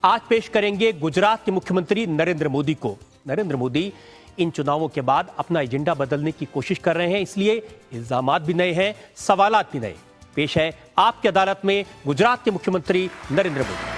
आज पेश करेंगे गुजरात के मुख्यमंत्री नरेंद्र मोदी को। नरेंद्र मोदी इन चुनावों के बाद अपना एजेंडा बदलने की कोशिश कर रहे हैं, इसलिए इल्जामात भी नए हैं, सवालात भी नए। पेश है आपकी अदालत में गुजरात के मुख्यमंत्री नरेंद्र मोदी।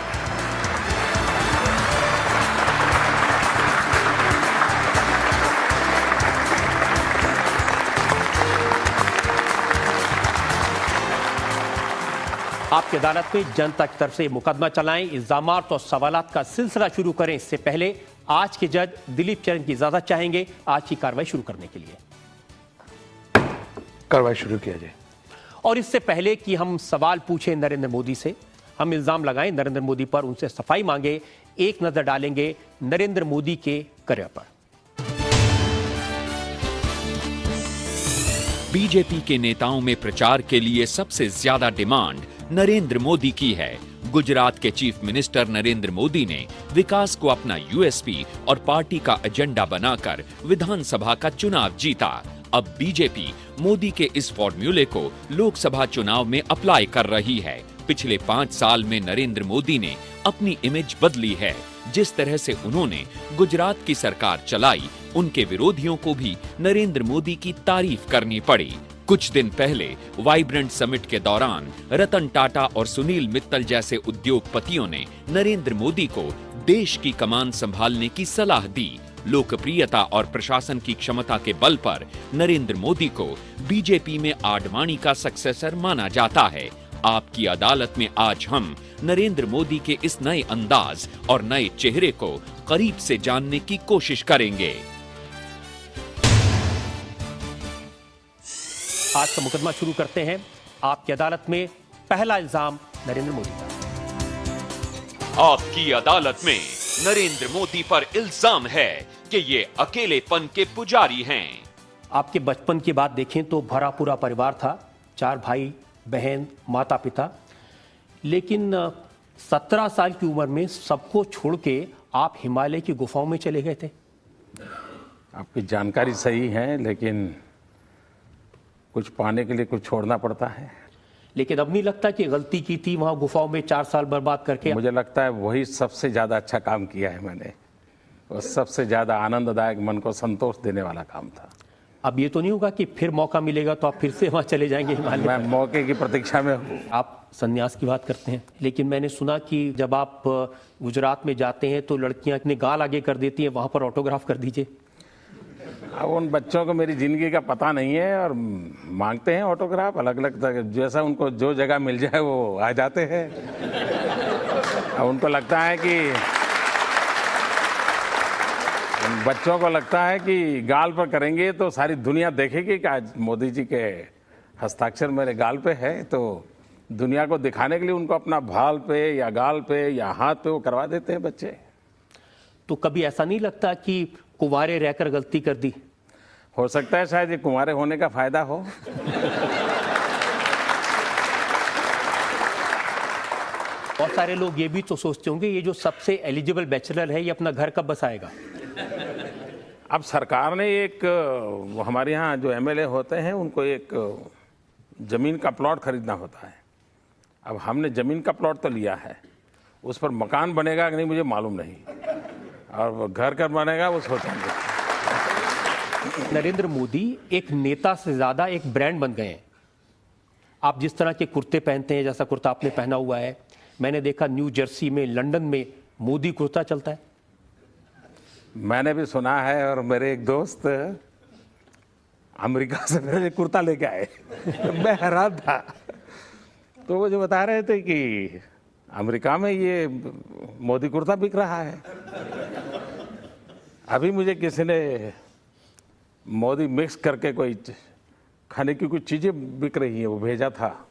आपकी अदालत में जनता की तरफ से मुकदमा चलाएं, इल्जामात और सवालात का सिलसिला शुरू करें। इससे पहले आज के जज दिलीप चरण की इजाजत चाहेंगे आज की कार्रवाई शुरू करने के लिए। कार्रवाई शुरू किया जाए। और इससे पहले कि हम सवाल पूछें नरेंद्र मोदी से, हम इल्जाम लगाएं नरेंद्र मोदी पर, उनसे सफाई मांगे, एक नजर डालेंगे नरेंद्र मोदी के करियर पर। बीजेपी के नेताओं में प्रचार के लिए सबसे ज्यादा डिमांड नरेंद्र मोदी की है। गुजरात के चीफ मिनिस्टर नरेंद्र मोदी ने विकास को अपना यूएसपी और पार्टी का एजेंडा बनाकर विधानसभा का चुनाव जीता। अब बीजेपी मोदी के इस फॉर्मूले को लोकसभा चुनाव में अप्लाई कर रही है। पिछले 5 साल में नरेंद्र मोदी ने अपनी इमेज बदली है। जिस तरह से उन्होंने गुजरात की सरकार चलाई, उनके विरोधियों को भी नरेंद्र मोदी की तारीफ करनी पड़ी। कुछ दिन पहले वाइब्रेंट समिट के दौरान रतन टाटा और सुनील मित्तल जैसे उद्योगपतियों ने नरेंद्र मोदी को देश की कमान संभालने की सलाह दी। लोकप्रियता और प्रशासन की क्षमता के बल पर नरेंद्र मोदी को बीजेपी में आडवाणी का सक्सेसर माना जाता है। आपकी अदालत में आज हम नरेंद्र मोदी के इस नए अंदाज और नए चेहरे को करीब से जानने की कोशिश करेंगे। आज का मुकदमा शुरू करते हैं। आपकी अदालत में पहला इल्जाम नरेंद्र मोदी का। आपकी अदालत में नरेंद्र मोदी पर इल्जाम है कि ये अकेलेपन के पुजारी हैं। आपके बचपन की बात देखें तो भरा पूरा परिवार था, 4 भाई बहन, माता पिता, लेकिन 17 साल की उम्र में सबको छोड़ के आप हिमालय की गुफाओं में चले गए थे। आपकी जानकारी सही है, लेकिन कुछ पाने के लिए कुछ छोड़ना पड़ता है। लेकिन अब नहीं लगता कि गलती की थी वहां गुफाओं में 4 साल बर्बाद करके? मुझे लगता है वही सबसे ज्यादा अच्छा काम किया है मैंने, और सबसे ज्यादा आनंददायक, मन को संतोष देने वाला काम था। अब ये तो नहीं होगा कि फिर मौका मिलेगा तो आप फिर से वहां चले जाएंगे हिमालय? मैं मौके की प्रतीक्षा में हूँ। आप संन्यास की बात करते हैं, लेकिन मैंने सुना कि जब आप गुजरात में जाते हैं तो लड़कियां अपने गाल आगे कर देती हैं, वहां पर ऑटोग्राफ कर दीजिए। अब उन बच्चों को मेरी जिंदगी का पता नहीं है और मांगते हैं ऑटोग्राफ अलग अलग, जैसा उनको जो जगह मिल जाए वो आ जाते हैं। अब उनको लगता है कि बच्चों को लगता है कि गाल पर करेंगे तो सारी दुनिया देखेगी कि आज मोदी जी के हस्ताक्षर मेरे गाल पे है, तो दुनिया को दिखाने के लिए उनको अपना भाल पे या गाल पे या हाथ पे वो करवा देते हैं बच्चे। तो कभी ऐसा नहीं लगता कि कुंवारे रहकर गलती कर दी? हो सकता है शायद ये कुंवारे होने का फायदा हो। बहुत सारे लोग ये भी तो सोचते होंगे ये जो सबसे एलिजिबल बैचलर है ये अपना घर कब बसाएगा? अब सरकार ने एक, हमारे यहाँ जो एमएलए होते हैं उनको एक जमीन का प्लॉट खरीदना होता है। अब हमने जमीन का प्लॉट तो लिया है, उस पर मकान बनेगा कि नहीं मुझे मालूम नहीं, और घर कर बनेगा वो सोचेंगे। नरेंद्र मोदी एक नेता से ज्यादा एक ब्रांड बन गए हैं। आप जिस तरह के कुर्ते पहनते हैं, जैसा कुर्ता आपने पहना हुआ है, मैंने देखा न्यू जर्सी में, लंदन में मोदी कुर्ता चलता है। मैंने भी सुना है, और मेरे एक दोस्त अमेरिका से मेरे लिए कुर्ता लेके आए। मैं हैरान था, तो वो जो बता रहे थे कि अमेरिका में ये मोदी कुर्ता बिक रहा है। अभी मुझे किसी ने मोदी मिक्स करके कोई खाने की कुछ चीजें बिक रही है वो भेजा था।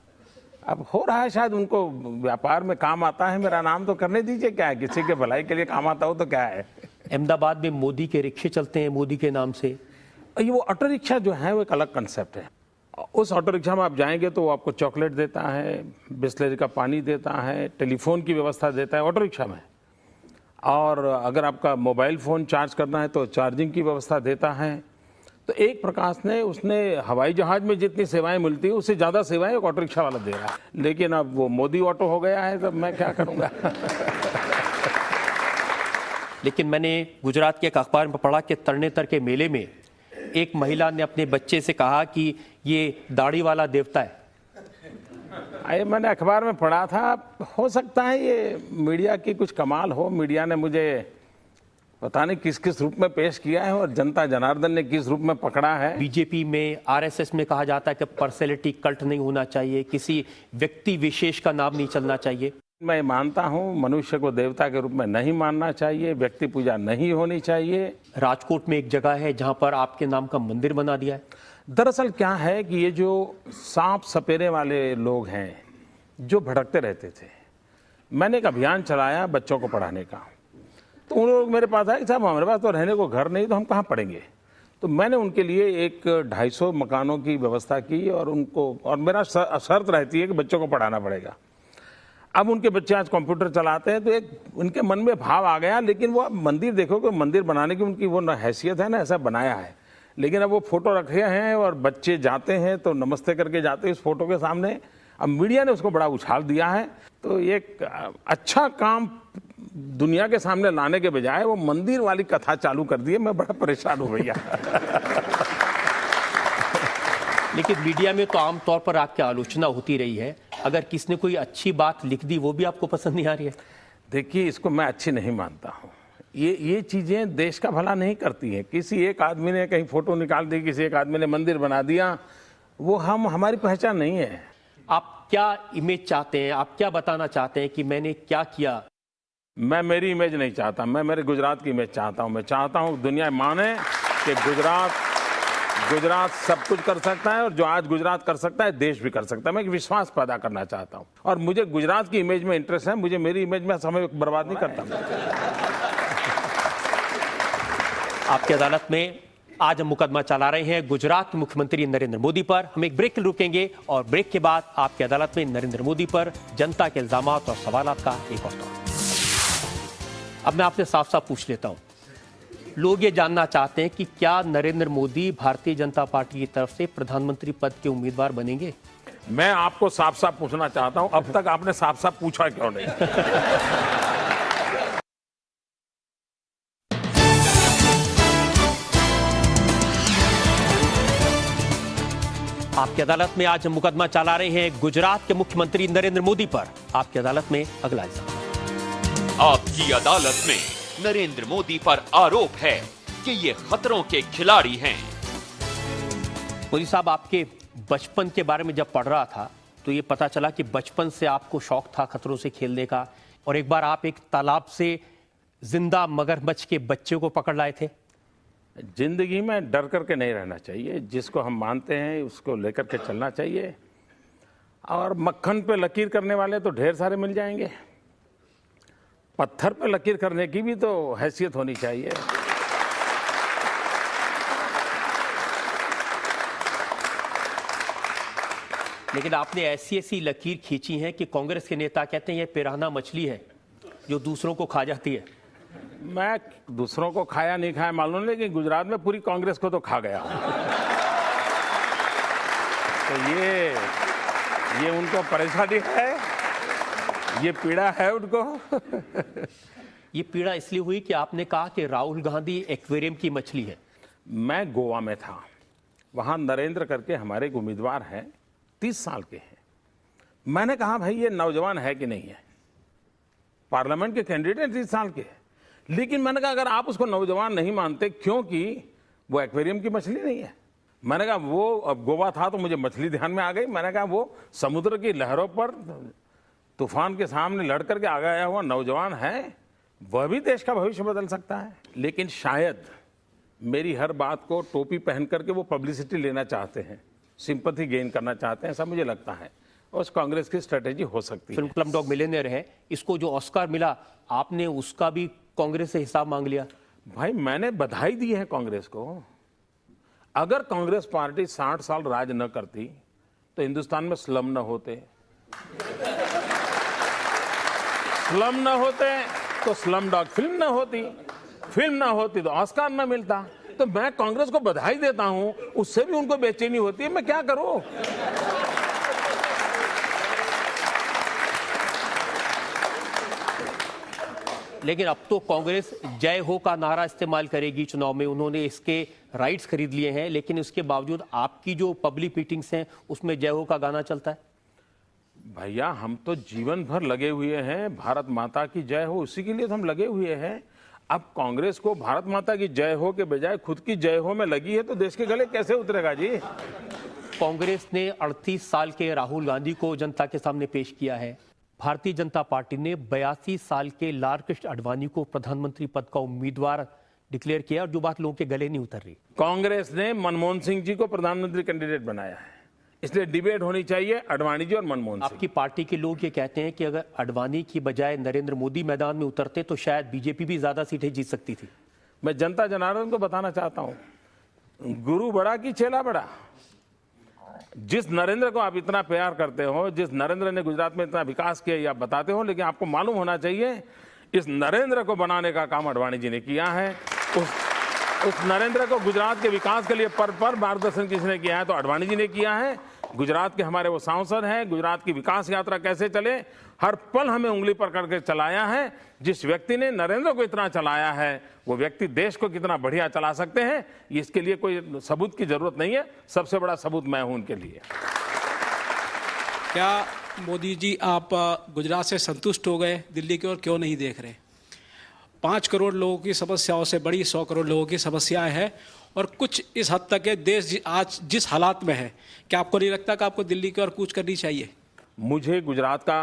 अब हो रहा है, शायद उनको व्यापार में काम आता है। मेरा नाम तो करने दीजिए, क्या है, किसी के भलाई के लिए काम आता हो तो क्या है। अहमदाबाद में मोदी के रिक्शे चलते हैं मोदी के नाम से। ये वो ऑटो रिक्शा जो है वो एक अलग कंसेप्ट है। उस ऑटो रिक्शा में आप जाएंगे तो वो आपको चॉकलेट देता है, बिस्लरी का पानी देता है, टेलीफोन की व्यवस्था देता है ऑटो रिक्शा में, और अगर आपका मोबाइल फ़ोन चार्ज करना है तो चार्जिंग की व्यवस्था देता है। तो एक प्रकार से उसने हवाई जहाज में जितनी सेवाएं मिलती है उससे ज़्यादा सेवाएं एक ऑटो रिक्शा वाला दे रहा है। लेकिन अब वो मोदी ऑटो हो गया है, तो मैं क्या करूँगा। लेकिन मैंने गुजरात के एक अखबार में पढ़ा कि तरनेतर के मेले में एक महिला ने अपने बच्चे से कहा कि ये दाढ़ी वाला देवता है। ये मैंने अखबार में पढ़ा था। हो सकता है ये मीडिया की कुछ कमाल हो, मीडिया ने मुझे पता नहीं किस किस रूप में पेश किया है और जनता जनार्दन ने किस रूप में पकड़ा है। बीजेपी में, आरएसएस में कहा जाता है कि पर्सनैलिटी कल्ट नहीं होना चाहिए, किसी व्यक्ति विशेष का नाम नहीं चलना चाहिए। मैं मानता हूं मनुष्य को देवता के रूप में नहीं मानना चाहिए, व्यक्ति पूजा नहीं होनी चाहिए। राजकोट में एक जगह है जहां पर आपके नाम का मंदिर बना दिया है। दरअसल क्या है कि ये जो सांप सपेरे वाले लोग हैं जो भटकते रहते थे, मैंने एक अभियान चलाया बच्चों को पढ़ाने का। तो उन लोग मेरे पास आए कि साहब हमारे पास तो रहने को घर नहीं, तो हम कहाँ पढ़ेंगे। तो मैंने उनके लिए एक 250 मकानों की व्यवस्था की और उनको, और मेरा शर्त रहती है कि बच्चों को पढ़ाना पड़ेगा। अब उनके बच्चे आज कंप्यूटर चलाते हैं तो एक उनके मन में भाव आ गया। लेकिन वो मंदिर देखोगे, मंदिर बनाने की उनकी वो हैसियत है ना, ऐसा बनाया है। लेकिन अब वो फोटो रखे हैं और बच्चे जाते हैं तो नमस्ते करके जाते हैं इस फोटो के सामने। अब मीडिया ने उसको बड़ा उछाल दिया है। तो एक अच्छा काम दुनिया के सामने लाने के बजाय वो मंदिर वाली कथा चालू कर दी है। मैं बड़ा परेशान हूं भैया। लेकिन मीडिया में तो आमतौर पर आपकी आलोचना होती रही है। अगर किसी ने कोई अच्छी बात लिख दी वो भी आपको पसंद नहीं आ रही है? देखिए, इसको मैं अच्छी नहीं मानता हूँ। ये चीज़ें देश का भला नहीं करती हैं। किसी एक आदमी ने कहीं फोटो निकाल दी, किसी एक आदमी ने मंदिर बना दिया, वो हमारी पहचान नहीं है। आप क्या इमेज चाहते हैं? आप क्या बताना चाहते हैं कि मैंने क्या किया? मैं मेरी इमेज नहीं चाहता, मैं मेरे गुजरात की इमेज चाहता हूँ। मैं चाहता हूँ दुनिया माने कि गुजरात सब कुछ कर सकता है और जो आज गुजरात कर सकता है देश भी कर सकता है। मैं एक विश्वास पैदा करना चाहता हूँ और मुझे गुजरात की इमेज में इंटरेस्ट है। मुझे मेरी इमेज में समय बर्बाद नहीं करता। आपकी अदालत में आज हम मुकदमा चला रहे हैं गुजरात के मुख्यमंत्री नरेंद्र मोदी पर। हम एक ब्रेक रुकेंगे और ब्रेक के बाद आपकी अदालत में नरेंद्र मोदी पर जनता के इल्जामात और सवालात का एक और दौर। अब मैं आपसे साफ साफ पूछ लेता हूं, लोग ये जानना चाहते हैं कि क्या नरेंद्र मोदी भारतीय जनता पार्टी की तरफ से प्रधानमंत्री पद के उम्मीदवार बनेंगे? मैं आपको साफ साफ पूछना चाहता हूं, अब तक आपने साफ साफ पूछा क्यों नहीं? आपकी अदालत में आज हम मुकदमा चला रहे हैं गुजरात के मुख्यमंत्री नरेंद्र मोदी पर। आपकी अदालत में अगला इल्जाम। आपकी अदालत में नरेंद्र मोदी पर आरोप है कि ये खतरों के खिलाड़ी हैं। मोदी साहब, आपके बचपन के बारे में जब पढ़ रहा था तो ये पता चला कि बचपन से आपको शौक था खतरों से खेलने का, और एक बार आप एक तालाब से जिंदा मगरमच्छ के बच्चे को पकड़ लाए थे। जिंदगी में डर करके नहीं रहना चाहिए। जिसको हम मानते हैं उसको लेकर के चलना चाहिए। और मक्खन पे लकीर करने वाले तो ढेर सारे मिल जाएंगे, पत्थर पे लकीर करने की भी तो हैसियत होनी चाहिए। लेकिन आपने ऐसी ऐसी लकीर खींची है कि कांग्रेस के नेता कहते हैं ये पिराना मछली है जो दूसरों को खा जाती है। मैं दूसरों को खाया नहीं खाया मालूम, लेकिन गुजरात में पूरी कांग्रेस को तो खा गया। तो ये उनको परेशानी है, ये पीड़ा है उनको। ये पीड़ा इसलिए हुई कि आपने कहा कि राहुल गांधी एक्वेरियम की मछली है। मैं गोवा में था, वहां नरेंद्र करके हमारे एक उम्मीदवार हैं, 30 साल के हैं। मैंने कहा भाई ये नौजवान है कि नहीं है, पार्लियामेंट के कैंडिडेट 30 साल के। लेकिन मैंने कहा अगर आप उसको नौजवान नहीं मानते क्योंकि वो एक्वेरियम की मछली नहीं है। मैंने कहा वो, अब गोवा था तो मुझे मछली ध्यान में आ गई। मैंने कहा वो समुद्र की लहरों पर तूफान के सामने लड़ करके आ गया हुआ नौजवान है, वह भी देश का भविष्य बदल सकता है। लेकिन शायद मेरी हर बात को टोपी पहन करके वो पब्लिसिटी लेना चाहते हैं, सिंपैथी गेन करना चाहते हैं, ऐसा मुझे लगता है। उस कांग्रेस की स्ट्रेटेजी हो सकती है। फिल्म स्लमडॉग मिलियनेयर है, इसको जो ऑस्कार मिला आपने उसका भी कांग्रेस से हिसाब मांग लिया। भाई मैंने बधाई दी है कांग्रेस को। अगर कांग्रेस पार्टी 60 साल राज न करती तो हिंदुस्तान में स्लम न होते, स्लम न होते तो स्लमडॉग फिल्म न होती, फिल्म न होती तो ऑस्कार न मिलता। तो मैं कांग्रेस को बधाई देता हूं, उससे भी उनको बेचैनी होती है। मैं क्या करूं? लेकिन अब तो कांग्रेस जय हो का नारा इस्तेमाल करेगी चुनाव में। उन्होंने इसके राइट्स खरीद लिए हैं, लेकिन उसके बावजूद आपकी जो पब्लिक मीटिंग्स हैं उसमें जय हो का गाना चलता है। भैया हम तो जीवन भर लगे हुए हैं, भारत माता की जय हो, उसी के लिए तो हम लगे हुए हैं। अब कांग्रेस को भारत माता की जय हो के बजाय खुद की जय हो में लगी है, तो देश के गले कैसे उतरेगा जी। कांग्रेस ने 38 साल के राहुल गांधी को जनता के सामने पेश किया है। भारतीय जनता पार्टी ने 82 साल के लाल कृष्ण आडवाणी को प्रधानमंत्री पद का उम्मीदवार डिक्लेयर किया, और जो बात लोगों के गले नहीं उतर रही। कांग्रेस ने मनमोहन सिंह जी को प्रधानमंत्री कैंडिडेट बनाया है, इसलिए डिबेट होनी चाहिए आडवाणी जी और मनमोहन सिंह। आपकी पार्टी के लोग ये कहते हैं कि अगर आडवाणी की बजाय नरेंद्र मोदी मैदान में उतरते तो शायद बीजेपी भी ज्यादा सीटें जीत सकती थी। मैं जनता जनार्दन को बताना चाहता हूं, गुरु बड़ा कि चेला बड़ा। जिस नरेंद्र को आप इतना प्यार करते हो, जिस नरेंद्र ने गुजरात में इतना विकास किया, ये आप बताते हो, लेकिन आपको मालूम होना चाहिए इस नरेंद्र को बनाने का काम आडवाणी जी ने किया है। उस नरेंद्र को गुजरात के विकास के लिए पर मार्गदर्शन किसने किया है, तो आडवाणी जी ने किया है। गुजरात के हमारे वो सांसद हैं, गुजरात की विकास यात्रा कैसे चले हर पल हमें उंगली पर करके चलाया है। जिस व्यक्ति ने नरेंद्र को इतना चलाया है, वो व्यक्ति देश को कितना बढ़िया चला सकते हैं, इसके लिए कोई सबूत की जरूरत नहीं है। सबसे बड़ा सबूत मैं हूं उनके लिए। क्या मोदी जी आप गुजरात से संतुष्ट हो गए, दिल्ली की ओर क्यों नहीं देख रहे? 5 करोड़ लोगों की समस्याओं से बड़ी 100 करोड़ लोगों की समस्याएं हैं, और कुछ इस हद तक है देश आज जिस हालात में है, क्या आपको नहीं लगता कि आपको दिल्ली की ओर कूच करनी चाहिए? मुझे गुजरात का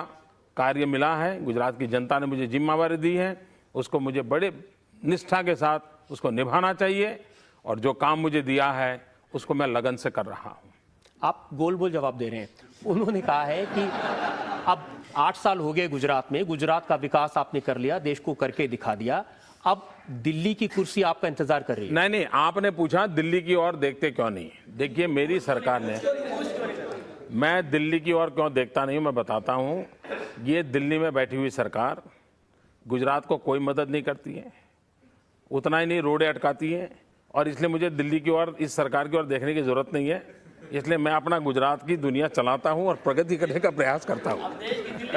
कार्य मिला है, गुजरात की जनता ने मुझे जिम्मेवारी दी है, उसको मुझे बड़े निष्ठा के साथ उसको निभाना चाहिए, और जो काम मुझे दिया है उसको मैं लगन से कर रहा हूं। आप गोल बोल जवाब दे रहे हैं। उन्होंने कहा है कि अब 8 साल हो गए गुजरात में, गुजरात का विकास आपने कर लिया, देश को करके दिखा दिया, अब दिल्ली की कुर्सी आपका इंतजार कर रही है। नहीं, आपने पूछा दिल्ली की ओर देखते क्यों नहीं। देखिए मेरी सरकार ने, मैं दिल्ली की ओर क्यों देखता नहीं हूं, मैं बताता हूं। ये दिल्ली में बैठी हुई सरकार गुजरात को कोई मदद नहीं करती है, उतना ही नहीं रोडें अटकाती है, और इसलिए मुझे दिल्ली की ओर, इस सरकार की ओर देखने की जरूरत नहीं है। इसलिए मैं अपना गुजरात की दुनिया चलाता हूं और प्रगति करने का प्रयास करता हूं।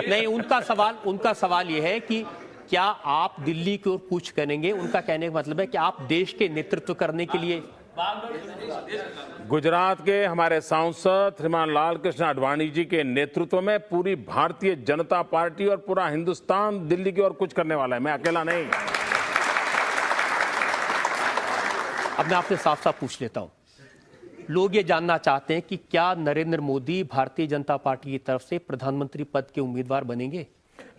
नहीं, उनका सवाल यह है कि क्या आप दिल्ली की ओर कूच करेंगे? उनका कहने का मतलब है कि आप देश के नेतृत्व करने के लिए। गुजरात के हमारे सांसद श्रीमान लाल कृष्ण आडवाणी जी के नेतृत्व में पूरी भारतीय जनता पार्टी और पूरा हिंदुस्तान दिल्ली की ओर कुछ करने वाला है, मैं अकेला नहीं। अब मैं आपसे साफ साफ पूछ लेता हूं, लोग ये जानना चाहते हैं कि क्या नरेंद्र मोदी भारतीय जनता पार्टी की तरफ से प्रधानमंत्री पद के उम्मीदवार बनेंगे?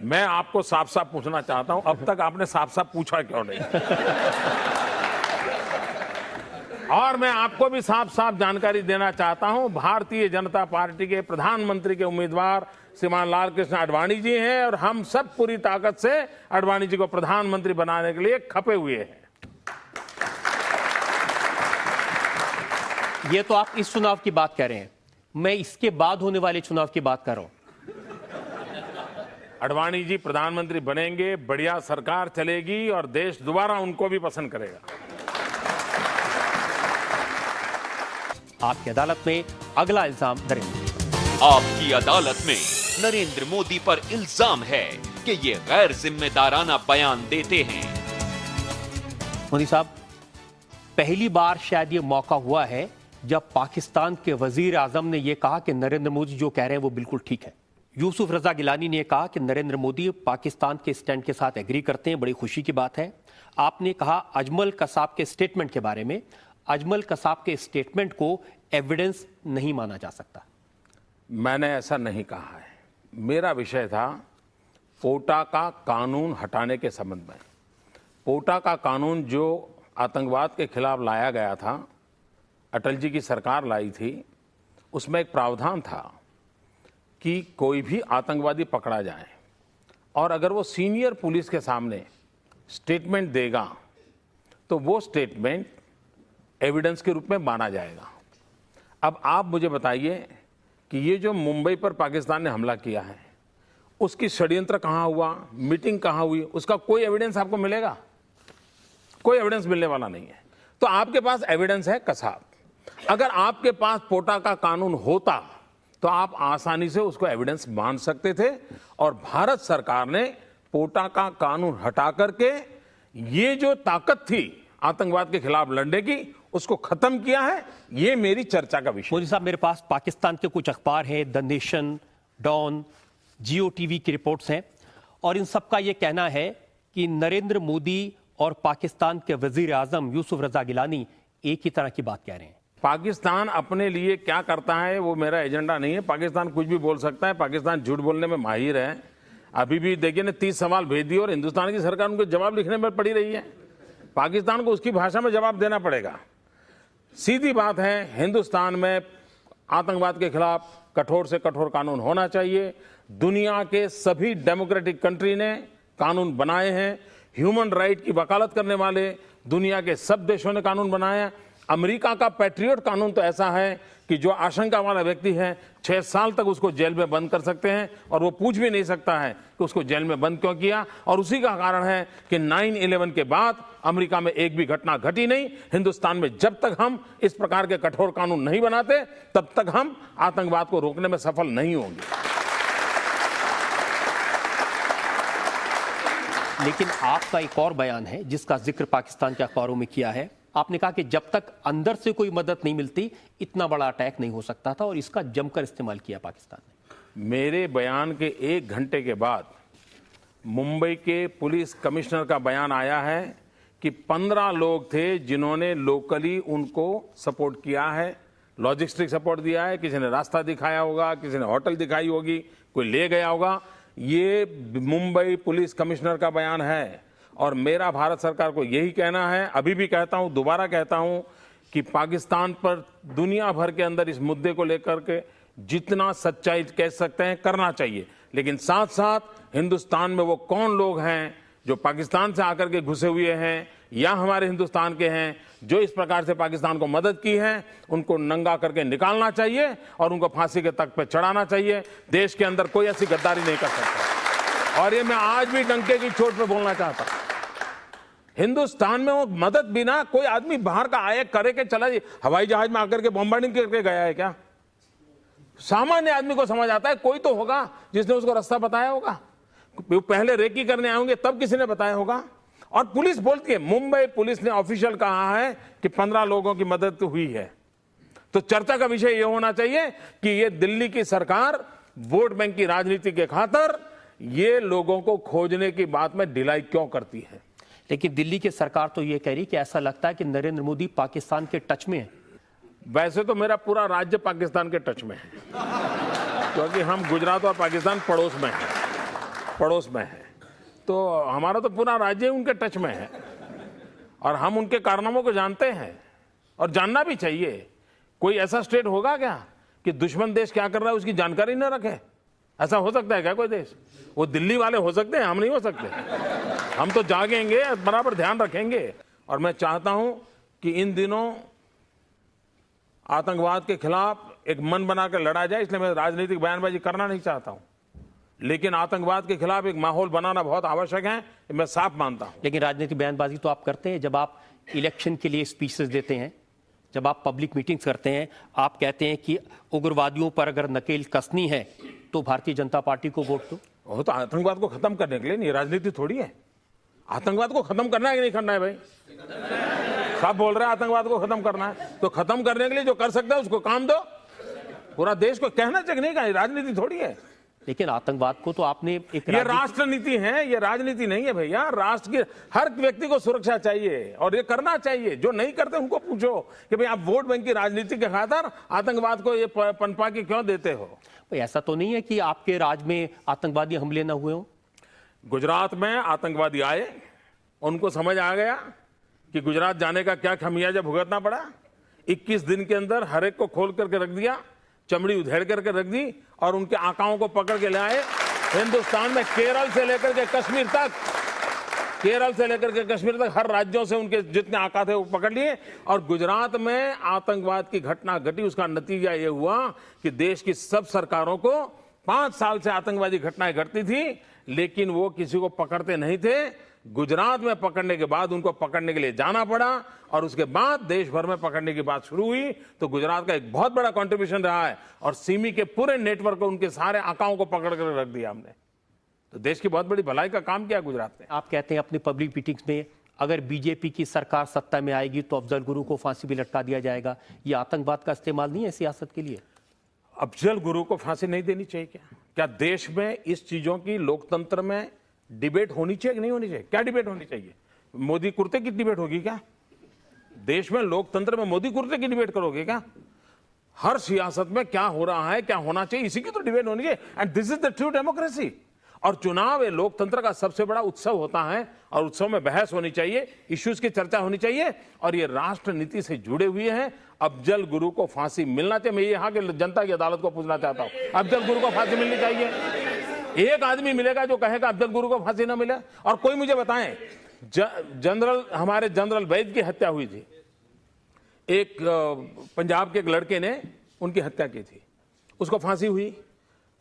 मैं आपको साफ साफ पूछना चाहता हूं, अब तक आपने साफ साफ पूछा क्यों नहीं? और मैं आपको भी साफ साफ जानकारी देना चाहता हूं, भारतीय जनता पार्टी के प्रधानमंत्री के उम्मीदवार श्रीमान लाल कृष्ण आडवाणी जी हैं, और हम सब पूरी ताकत से आडवाणी जी को प्रधानमंत्री बनाने के लिए खपे हुए हैं। ये तो आप इस चुनाव की बात कर रहे हैं, मैं इसके बाद होने वाले चुनाव की बात कर रहा हूं। आडवाणी जी प्रधानमंत्री बनेंगे, बढ़िया सरकार चलेगी और देश दोबारा उनको भी पसंद करेगा। आपकी अदालत में अगला इल्जाम नरेंद्र। आपकी अदालत में नरेंद्र मोदी पर इल्जाम है कि ये गैर जिम्मेदाराना बयान देते हैं। मोदी साहब, पहली बार शायद ये मौका हुआ है जब पाकिस्तान के वजीर आजम ने यह कहा कि नरेंद्र मोदी जो कह रहे हैं वो बिल्कुल ठीक है। यूसुफ रजा गिलानी ने कहा कि नरेंद्र मोदी पाकिस्तान के स्टैंड के साथ एग्री करते हैं, बड़ी खुशी की बात है। आपने कहा अजमल कसाब के स्टेटमेंट के बारे में, अजमल कसाब के स्टेटमेंट को एविडेंस नहीं माना जा सकता। मैंने ऐसा नहीं कहा है, मेरा विषय था पोटा का कानून हटाने के संबंध में। पोटा का कानून जो आतंकवाद के खिलाफ लाया गया था, अटल जी की सरकार लाई थी, उसमें एक प्रावधान था कि कोई भी आतंकवादी पकड़ा जाए और अगर वो सीनियर पुलिस के सामने स्टेटमेंट देगा तो वो स्टेटमेंट एविडेंस के रूप में माना जाएगा। अब आप मुझे बताइए कि ये जो मुंबई पर पाकिस्तान ने हमला किया है, उसकी षड्यंत्र कहाँ हुआ, मीटिंग कहाँ हुई, उसका कोई एविडेंस आपको मिलेगा? कोई एविडेंस मिलने वाला नहीं है। तो आपके पास एविडेंस है कसाब। अगर आपके पास पोटा का कानून होता तो आप आसानी से उसको एविडेंस मान सकते थे, और भारत सरकार ने पोटा का कानून हटा करके ये जो ताकत थी आतंकवाद के खिलाफ लड़ने की, उसको खत्म किया है। ये मेरी चर्चा का विषय। मोदी साहब, मेरे पास पाकिस्तान के कुछ अखबार हैं, the Nation, Dawn, Geo TV की रिपोर्ट्स हैं, और इन सब का ये कहना है कि नरेंद्र मोदी और पाकिस्तान के वजीर आजम यूसुफ रजा गिलानी एक ही तरह की बात कह रहे हैं। पाकिस्तान अपने लिए क्या करता है वो मेरा एजेंडा नहीं है। पाकिस्तान कुछ भी बोल सकता है, पाकिस्तान झूठ बोलने में माहिर है। अभी भी देखिए ना, 30 सवाल भेज दिए और हिंदुस्तान की सरकार उनको जवाब लिखने में पड़ी रही है। पाकिस्तान को उसकी भाषा में जवाब देना पड़ेगा। सीधी बात है, हिंदुस्तान में आतंकवाद के खिलाफ कठोर से कठोर कानून होना चाहिए। दुनिया के सभी डेमोक्रेटिक कंट्री ने कानून बनाए हैं। ह्यूमन राइट की वकालत करने वाले दुनिया के सब देशों ने कानून बनाए हैं। अमेरिका का पैट्रियट कानून तो ऐसा है कि जो आशंका वाला व्यक्ति है 6 साल तक उसको जेल में बंद कर सकते हैं और वो पूछ भी नहीं सकता है कि उसको जेल में बंद क्यों किया। और उसी का कारण है कि 9/11 के बाद अमेरिका में एक भी घटना घटी नहीं। हिंदुस्तान में जब तक हम इस प्रकार के कठोर कानून नहीं बनाते तब तक हम आतंकवाद को रोकने में सफल नहीं होंगे। लेकिन आपका एक और बयान है जिसका जिक्र पाकिस्तान के अखबारों में किया है। आपने कहा कि जब तक अंदर से कोई मदद नहीं मिलती इतना बड़ा अटैक नहीं हो सकता था, और इसका जमकर इस्तेमाल किया पाकिस्तान ने। मेरे बयान के 1 घंटे के बाद मुंबई के पुलिस कमिश्नर का बयान आया है कि 15 लोग थे जिन्होंने लोकली उनको सपोर्ट किया है, लॉजिस्टिक सपोर्ट दिया है। किसी ने रास्ता दिखाया होगा, किसी ने होटल दिखाई होगी, कोई ले गया होगा। ये मुंबई पुलिस कमिश्नर का बयान है और मेरा भारत सरकार को यही कहना है, अभी भी कहता हूं, दोबारा कहता हूं कि पाकिस्तान पर दुनिया भर के अंदर इस मुद्दे को लेकर के जितना सच्चाई कह सकते हैं करना चाहिए। लेकिन साथ साथ हिंदुस्तान में वो कौन लोग हैं जो पाकिस्तान से आकर के घुसे हुए हैं या हमारे हिंदुस्तान के हैं जो इस प्रकार से पाकिस्तान को मदद की है, उनको नंगा करके निकालना चाहिए और उनको फांसी के तख्त पर चढ़ाना चाहिए। देश के अंदर कोई ऐसी गद्दारी नहीं कर सकता। और ये मैं आज भी डंके की चोट पे बोलना चाहता हूं, हिंदुस्तान में वो मदद बिना कोई आदमी बाहर का आए करे के चला, हवाई जहाज में आकर के बॉम्बार्डिंग करके गया है क्या? सामान्य आदमी को समझ आता है, कोई तो होगा जिसने उसको रास्ता बताया होगा। पहले रेकी करने आए होंगे तब किसी ने बताया होगा। और पुलिस बोलती है, मुंबई पुलिस ने ऑफिशियल कहा है कि 15 लोगों की मदद हुई है। तो चर्चा का विषय यह होना चाहिए कि ये दिल्ली की सरकार वोट बैंक की राजनीति के खातिर ये लोगों को खोजने की बात में ढिलाई क्यों करती है। लेकिन दिल्ली की सरकार तो ये कह रही कि ऐसा लगता है कि नरेंद्र मोदी पाकिस्तान के टच में है। वैसे तो मेरा पूरा राज्य पाकिस्तान के टच में है, क्योंकि हम गुजरात और पाकिस्तान पड़ोस में है, तो हमारा तो पूरा राज्य उनके टच में है और हम उनके कारनामों को जानते हैं और जानना भी चाहिए। कोई ऐसा स्टेट होगा क्या कि दुश्मन देश क्या कर रहा है उसकी जानकारी न रखे? ऐसा हो सकता है क्या कोई देश? वो दिल्ली वाले हो सकते हैं, हम नहीं हो सकते। हम तो जागेंगे, बराबर ध्यान रखेंगे। और मैं चाहता हूं कि इन दिनों आतंकवाद के खिलाफ एक मन बनाकर लड़ा जाए, इसलिए मैं राजनीतिक बयानबाजी करना नहीं चाहता हूं, लेकिन आतंकवाद के खिलाफ एक माहौल बनाना बहुत आवश्यक है, मैं साफ मानता हूं। लेकिन राजनीतिक बयानबाजी तो आप करते हैं जब आप इलेक्शन के लिए स्पीचेस देते हैं, जब आप पब्लिक मीटिंग्स करते हैं। आप कहते हैं कि उग्रवादियों पर अगर नकेल कसनी है तो भारतीय जनता पार्टी को वोट दो। वो तो आतंकवाद को खत्म करने के लिए नहीं, राजनीति थोड़ी है। आतंकवाद को खत्म करना है कि नहीं करना है भाई? सब बोल रहे हैं आतंकवाद को खत्म करना है, तो खत्म करने के लिए जो कर सकता है उसको काम दो। पूरा देश को कहना चाहिए नहीं, का राजनीति थोड़ी है। लेकिन आतंकवाद को तो आपने एक ये राष्ट्र नीति है, ये राजनीति नहीं है भैया। राष्ट्र की हर व्यक्ति को सुरक्षा चाहिए और ये करना चाहिए। जो नहीं करते उनको पूछो कि भाई आप वोट बैंक की राजनीति के खातिर आतंकवाद को ये पनपा के क्यों देते हो? भाई ऐसा तो नहीं है कि आपके राज में आतंकवादी हमले न हुए हो? गुजरात में आतंकवादी आए, उनको समझ आ गया कि गुजरात जाने का क्या खमियाजा भुगतना पड़ा। 21 दिन के अंदर हर एक को खोल करके रख दिया, चमड़ी उधेड़ करके रख दी और उनके आकाओं को पकड़ के ले आए। हिंदुस्तान में केरल से लेकर के कश्मीर तक हर राज्यों से उनके जितने आका थे वो पकड़ लिए। और गुजरात में आतंकवाद की घटना घटी, उसका नतीजा ये हुआ कि देश की सब सरकारों को 5 साल से आतंकवादी घटनाएं घटती थी, लेकिन वो किसी को पकड़ते नहीं थे। गुजरात में पकड़ने के बाद उनको पकड़ने के लिए जाना पड़ा और उसके बाद देश भर में पकड़ने की बात शुरू हुई। तो गुजरात का एक बहुत बड़ा कंट्रीब्यूशन रहा है और सिमी के पूरे नेटवर्क को, उनके सारे आकाओं को पकड़ कर रख दिया हमने। तो देश की बहुत बड़ी भलाई का काम किया गुजरात ने। आप कहते हैं अपनी पब्लिक मीटिंग्स में अगर बीजेपी की सरकार सत्ता में आएगी तो अफजल गुरु को फांसी भी लटका दिया जाएगा। ये आतंकवाद का इस्तेमाल नहीं है सियासत के लिए? अफजल गुरु को फांसी नहीं देनी चाहिए क्या? क्या देश में इस चीजों की लोकतंत्र में डिबेट होनी चाहिए कि नहीं होनी चाहिए? क्या डिबेट होनी चाहिए? मोदी कुर्ते की डिबेट होगी क्या? देश में लोकतंत्र में मोदी कुर्ते की डिबेट करोगे क्या? हर सियासत में क्या हो रहा है, क्या होना चाहिए, इसी की तो डिबेट होनी चाहिए। And this is the true democracy. और चुनाव ये लोकतंत्र का सबसे बड़ा उत्सव होता है और उत्सव में बहस होनी चाहिए, इश्यूज की चर्चा होनी चाहिए और ये राष्ट्र नीति से जुड़े हुए हैं। अफजल गुरु को फांसी मिलना चाहिए। मैं यहाँ के जनता की अदालत को पूछना चाहता हूँ, अफजल गुरु को फांसी मिलनी चाहिए? एक आदमी मिलेगा जो कहेगा अफजल गुरु को फांसी ना मिले? और कोई मुझे बताएं, हमारे जनरल वैद की हत्या हुई थी, एक पंजाब के एक लड़के ने उनकी हत्या की थी, उसको फांसी हुई।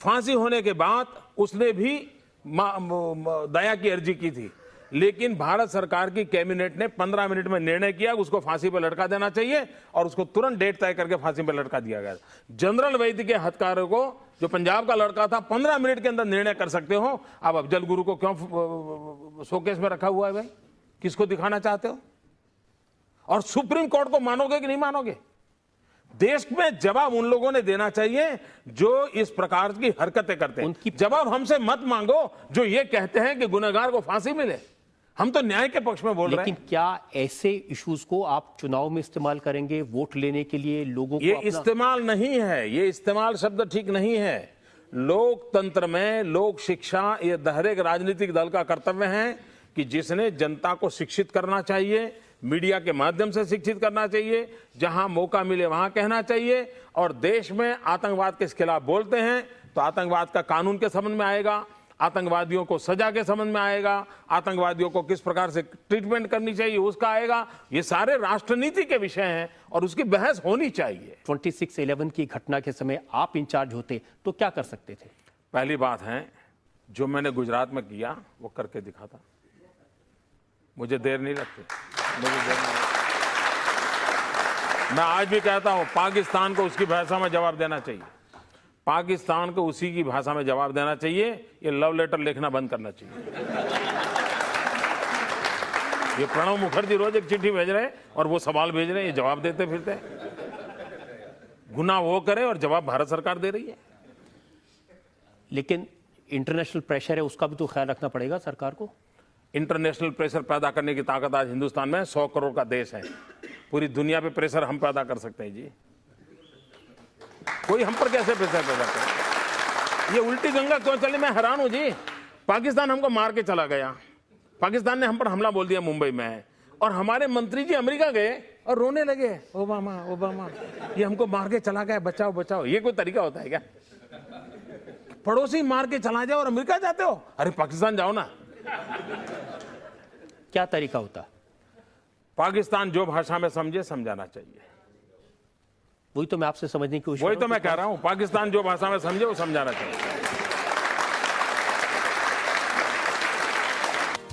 फांसी होने के बाद उसने भी दया की अर्जी की थी, लेकिन भारत सरकार की कैबिनेट ने 15 मिनट में निर्णय किया उसको फांसी पर लटका देना चाहिए और उसको तुरंत डेट तय करके फांसी पर लटका दिया गया। जनरल वैद्य के हत्यारों को, जो पंजाब का लड़का था, 15 मिनट के अंदर निर्णय कर सकते हो। अब अफजल गुरु को क्यों शोकेस में रखा हुआ है भाई? किसको दिखाना चाहते हो? और सुप्रीम कोर्ट को मानोगे कि नहीं मानोगे? देश में जवाब उन लोगों ने देना चाहिए जो इस प्रकार की हरकतें करते हैं। जवाब हमसे मत मांगो जो ये कहते हैं कि गुनहगार को फांसी मिले। हम तो न्याय के पक्ष में बोल रहे हैं। लेकिन क्या ऐसे इश्यूज को आप चुनाव में इस्तेमाल करेंगे वोट लेने के लिए? लोगों को ये इस्तेमाल नहीं है, ये इस्तेमाल शब्द ठीक नहीं है। लोकतंत्र में लोक शिक्षा ये हर एक राजनीतिक दल का कर्तव्य है कि जिसने जनता को शिक्षित करना चाहिए, मीडिया के माध्यम से शिक्षित करना चाहिए, जहां मौका मिले वहां कहना चाहिए। और देश में आतंकवाद के खिलाफ बोलते हैं तो आतंकवाद का कानून के संबंध में आएगा, आतंकवादियों को सजा के संबंध में आएगा, आतंकवादियों को किस प्रकार से ट्रीटमेंट करनी चाहिए उसका आएगा। ये सारे राष्ट्रनीति के विषय हैं और उसकी बहस होनी चाहिए। 26/11 की घटना के समय आप इंचार्ज होते तो क्या कर सकते थे? पहली बात है, जो मैंने गुजरात में किया वो करके दिखाता। मुझे देर नहीं लगती, मैं आज भी कहता हूं पाकिस्तान को उसकी भाषा में जवाब देना चाहिए, पाकिस्तान को उसी की भाषा में जवाब देना चाहिए। ये लव लेटर लिखना बंद करना चाहिए। ये प्रणब मुखर्जी रोज एक चिट्ठी भेज रहे हैं और वो सवाल भेज रहे हैं, ये जवाब देते फिरते। गुनाह वो करे और जवाब भारत सरकार दे रही है। लेकिन इंटरनेशनल प्रेशर है, उसका भी तो ख्याल रखना पड़ेगा सरकार को। इंटरनेशनल प्रेशर पैदा करने की ताकत आज हिंदुस्तान में 100 करोड़ का देश है। पूरी दुनिया पे प्रेशर हम पैदा कर सकते हैं जी। कोई हम पर कैसे प्रेशर पैदा करे? ये उल्टी गंगा क्यों चली? मैं हैरान हूं जी। पाकिस्तान हमको मार के चला गया, पाकिस्तान ने हम पर हमला बोल दिया मुंबई में, और हमारे मंत्री जी अमेरिका गए और रोने लगे, ओबामा ओबामा ये हमको मार के चला गया, बचाओ बचाओ। ये कोई तरीका होता है क्या? पड़ोसी मार के चला जाओ और अमेरिका जाते हो? अरे पाकिस्तान जाओ ना। क्या तरीका होता? पाकिस्तान जो भाषा में समझे समझाना चाहिए। वही तो मैं आपसे समझने की कोशिश, वही तो मैं कह रहा हूं, पाकिस्तान जो भाषा में समझे वो समझाना चाहिए।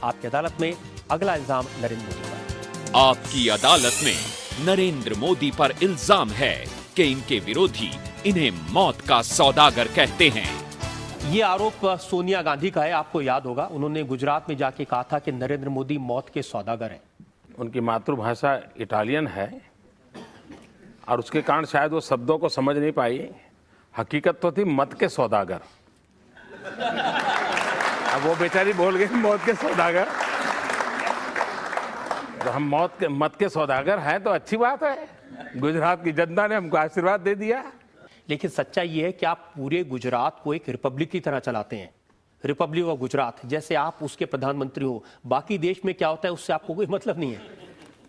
आपकी अदालत में अगला इल्जाम नरेंद्र मोदी पर। आपकी अदालत में नरेंद्र मोदी पर इल्जाम है कि इनके विरोधी इन्हें मौत का सौदागर कहते हैं। ये आरोप सोनिया गांधी का है। आपको याद होगा, उन्होंने गुजरात में जाके कहा था कि नरेंद्र मोदी मौत के सौदागर हैं। उनकी मातृभाषा इटालियन है और उसके कारण शायद वो शब्दों को समझ नहीं पाई। हकीकत तो थी मत के सौदागर। अब वो बेचारी बोल गई मौत के सौदागर। तो हम मत के सौदागर हैं तो अच्छी बात है। गुजरात की जनता ने हमको आशीर्वाद दे दिया। लेकिन सच्चाई ये है कि आप पूरे गुजरात को एक रिपब्लिक की तरह चलाते हैं, रिपब्लिक ऑफ गुजरात, जैसे आप उसके प्रधानमंत्री हो। बाकी देश में क्या होता है उससे आपको कोई मतलब नहीं है।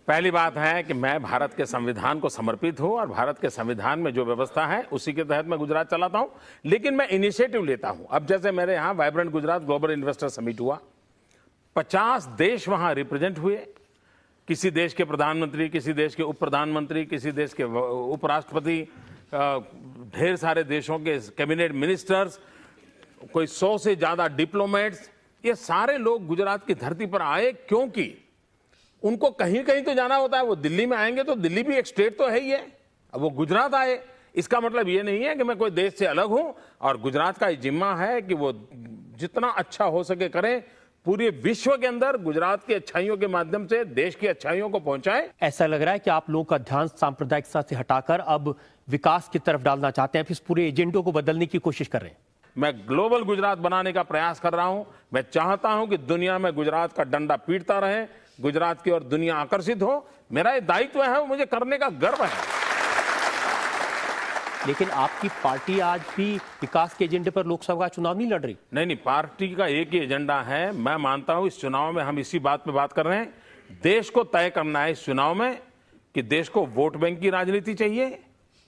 पहली बात है कि मैं भारत के संविधान को समर्पित हूं और भारत के संविधान में जो व्यवस्था है उसी के तहत मैं गुजरात चलाता हूं। लेकिन मैं इनिशिएटिव लेता हूं। अब जैसे मेरे यहाँ vibrant Gujarat global investor summit हुआ, 50 देश वहां रिप्रेजेंट हुए। किसी देश के प्रधानमंत्री, किसी देश के उप प्रधानमंत्री, किसी देश के उपराष्ट्रपति, ढेर सारे देशों के कैबिनेट मिनिस्टर्स, कोई 100 से ज्यादा डिप्लोमेट्स, ये सारे लोग गुजरात की धरती पर आए क्योंकि उनको कहीं कहीं तो जाना होता है। वो दिल्ली में आएंगे तो दिल्ली भी एक स्टेट तो है ही है। अब वो गुजरात आए, इसका मतलब ये नहीं है कि मैं कोई देश से अलग हूं और गुजरात का जिम्मा है कि वो जितना अच्छा हो सके करें, पूरे विश्व के अंदर गुजरात की अच्छाइयों के माध्यम से देश की अच्छाइयों को पहुंचाएं। ऐसा लग रहा है कि आप लोगों का ध्यान सांप्रदायिकता से हटाकर अब विकास की तरफ डालना चाहते हैं, फिर इस पूरे एजेंडे को बदलने की कोशिश कर रहे हैं। मैं ग्लोबल गुजरात बनाने का प्रयास कर रहा हूं। मैं चाहता हूं कि दुनिया में गुजरात का डंडा पीटता रहे, गुजरात की ओर दुनिया आकर्षित हो। मेरा ये दायित्व है, मुझे करने का गर्व है। लेकिन आपकी पार्टी आज भी विकास के एजेंडे पर लोकसभा चुनाव नहीं लड़ रही। नहीं, पार्टी का एक ही एजेंडा है। मैं मानता हूं इस चुनाव में हम इसी बात पे बात कर रहे हैं। देश को तय करना है इस चुनाव में कि देश को वोट बैंक की राजनीति चाहिए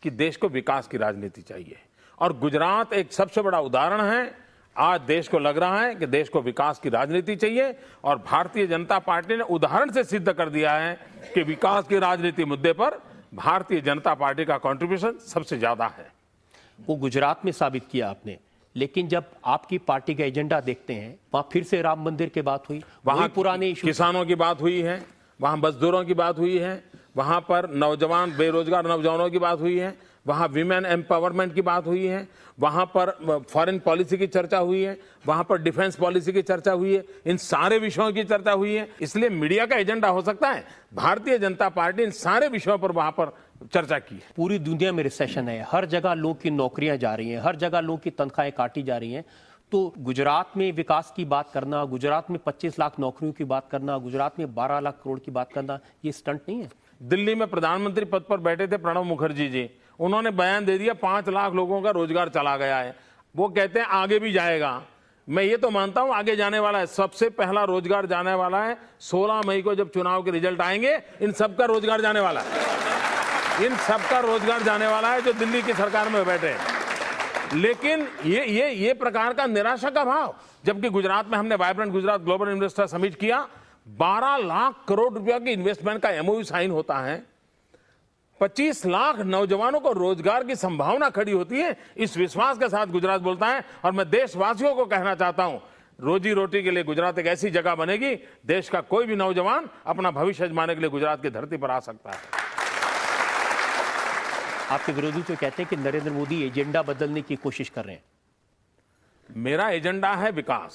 कि देश को विकास की राजनीति चाहिए। और गुजरात एक सबसे बड़ा उदाहरण है। आज देश को लग रहा है कि देश को विकास की राजनीति चाहिए और भारतीय जनता पार्टी ने उदाहरण से सिद्ध कर दिया है कि विकास की राजनीति मुद्दे पर भारतीय जनता पार्टी का कंट्रीब्यूशन सबसे ज्यादा है। वो गुजरात में साबित किया आपने, लेकिन जब आपकी पार्टी का एजेंडा देखते हैं, वहां फिर से राम मंदिर की बात हुई, वहां पुराने इशू, किसानों की बात हुई है, वहां मजदूरों की बात हुई है, वहां पर नौजवान बेरोजगार नौजवानों की बात हुई है, वहां विमेन एम्पावरमेंट की बात हुई है, वहां पर फॉरेन पॉलिसी की चर्चा हुई है, वहां पर डिफेंस पॉलिसी की चर्चा हुई है। इन सारे विषयों की चर्चा हुई है। इसलिए मीडिया का एजेंडा हो सकता है, भारतीय जनता पार्टी इन सारे विषयों पर वहां पर चर्चा की है। पूरी दुनिया में रिसेशन है, हर जगह लोगों की नौकरियां जा रही हैं, हर जगह लोगों की तनख्वाहें काटी जा रही हैं। तो गुजरात में विकास की बात करना, गुजरात में 25 लाख नौकरियों की बात करना, गुजरात में 12 लाख करोड़ की बात करना, ये स्टंट नहीं है। दिल्ली में प्रधानमंत्री पद पर बैठे थे प्रणब मुखर्जी जी, उन्होंने बयान दे दिया 5 लाख लोगों का रोजगार चला गया है। वो कहते हैं आगे भी जाएगा। मैं ये तो मानता हूं आगे जाने वाला है। सबसे पहला रोजगार जाने वाला है 16 मई को, जब चुनाव के रिजल्ट आएंगे, इन सबका रोजगार जाने वाला है। इन सबका रोजगार जाने वाला है जो दिल्ली की सरकार में बैठे हैं। लेकिन ये प्रकार का निराशा का भाव, जबकि गुजरात में हमने vibrant Gujarat global investor summit किया, 12 लाख करोड़ रुपया की इन्वेस्टमेंट का एमओयू साइन होता है, 25 लाख नौजवानों को रोजगार की संभावना खड़ी होती है। इस विश्वास के साथ गुजरात बोलता है। और मैं देशवासियों को कहना चाहता हूं, रोजी रोटी के लिए गुजरात एक ऐसी जगह बनेगी, देश का कोई भी नौजवान अपना भविष्य आजमाने के लिए गुजरात की धरती पर आ सकता है। आपके विरोधी तो कहते हैं कि नरेंद्र मोदी एजेंडा बदलने की कोशिश कर रहे हैं। मेरा एजेंडा है विकास,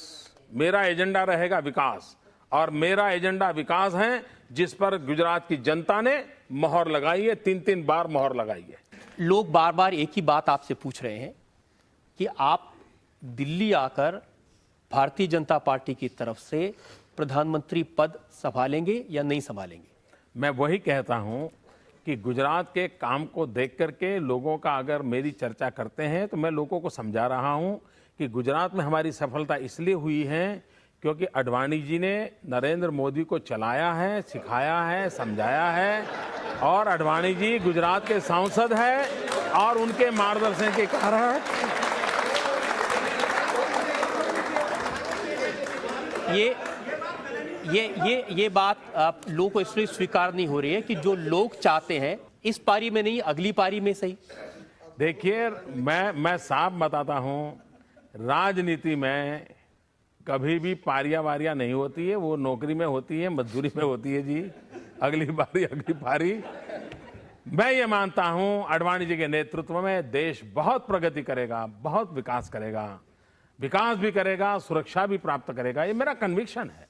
मेरा एजेंडा रहेगा विकास, और मेरा एजेंडा विकास है जिस पर गुजरात की जनता ने मोहर लगाई है, 3-3 बार मोहर लगाई है। लोग बार बार एक ही बात आपसे पूछ रहे हैं कि आप दिल्ली आकर भारतीय जनता पार्टी की तरफ से प्रधानमंत्री पद संभालेंगे या नहीं संभालेंगे। मैं वही कहता हूं कि गुजरात के काम को देख करके लोगों का अगर मेरी चर्चा करते हैं तो मैं लोगों को समझा रहा हूं कि गुजरात में हमारी सफलता इसलिए हुई है क्योंकि अडवाणी जी ने नरेंद्र मोदी को चलाया है, सिखाया है, समझाया है, और अडवाणी जी गुजरात के सांसद हैं और उनके मार्गदर्शन के कारण ये बात आप लोगों को इसलिए स्वीकार नहीं हो रही है कि जो लोग चाहते हैं इस पारी में नहीं, अगली पारी में सही। देखिए, मैं साफ बताता हूं, राजनीति में कभी भी पारियां वारियां नहीं होती है। वो नौकरी में होती है, मजदूरी में होती है जी। अगली बारी अगली पारी। मैं ये मानता हूं अडवाणी जी के नेतृत्व में देश बहुत प्रगति करेगा, बहुत विकास करेगा, विकास भी करेगा, सुरक्षा भी प्राप्त करेगा। ये मेरा कन्विक्शन है।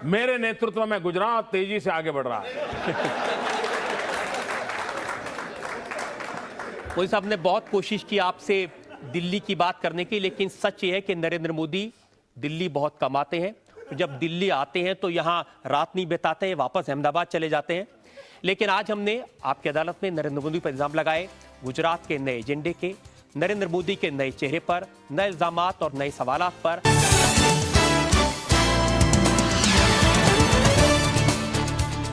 मेरे नेतृत्व में गुजरात तेजी से आगे बढ़ रहा है। मोदी साहब ने बहुत कोशिश की आपसे दिल्ली की बात करने की, लेकिन सच ये है कि नरेंद्र मोदी दिल्ली बहुत कम आते हैं। जब दिल्ली आते हैं तो यहाँ रात नहीं बिताते हैं, वापस अहमदाबाद चले जाते हैं। लेकिन आज हमने आपकी अदालत में नरेंद्र मोदी पर इल्जाम लगाए, गुजरात के नए एजेंडे के, नरेंद्र मोदी के नए चेहरे पर, नए इल्जामात और नए सवालात पर।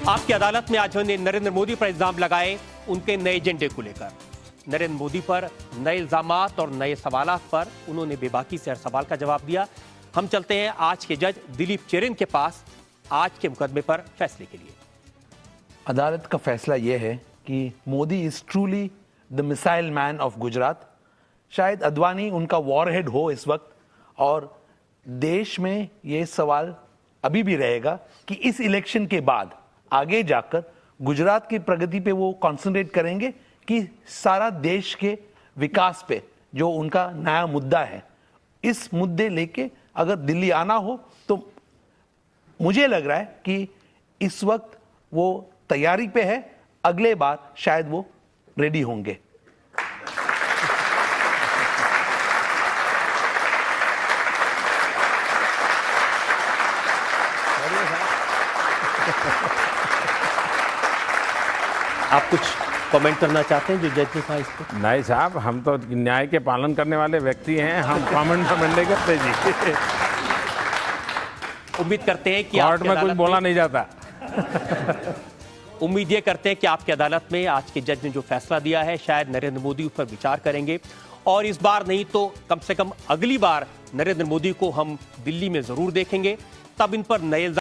आपकी अदालत में आज हमने नरेंद्र मोदी पर इल्जाम लगाए उनके नए एजेंडे को लेकर। नरेंद्र मोदी पर नए इल्जामात और नए सवालात पर उन्होंने बेबाकी से हर सवाल का जवाब दिया। हम चलते हैं आज के जज दिलीप चेरिन के पास आज के मुकदमे पर फैसले के लिए। अदालत का फैसला यह है कि Modi is truly the missile man of Gujarat. शायद अडवाणी उनका वॉरहेड हो इस वक्त, और देश में यह सवाल अभी भी रहेगा कि इस इलेक्शन के बाद आगे जाकर गुजरात की प्रगति पे वो कंसंट्रेट करेंगे कि सारा देश के विकास पे जो उनका नया मुद्दा है, इस मुद्दे लेके अगर दिल्ली आना हो तो मुझे लग रहा है कि इस वक्त वो तैयारी पे है, अगले बार शायद वो रेडी होंगे। आप कुछ कमेंट करना चाहते हैं जो जज ने कहा इस पर? नहीं साहब, हम तो न्याय के पालन करने वाले व्यक्ति हैं, हम कमेंट नहीं करते जी। उम्मीद करते हैं कि कोर्ट आपकी में कुछ अदालत बोला नहीं जाता। उम्मीद ये करते हैं कि आपकी अदालत में आज के जज ने जो फैसला दिया है शायद नरेंद्र मोदी उस पर विचार करेंगे, और इस बार नहीं तो कम से कम अगली बार नरेंद्र मोदी को हम दिल्ली में जरूर देखेंगे। तब इन पर नए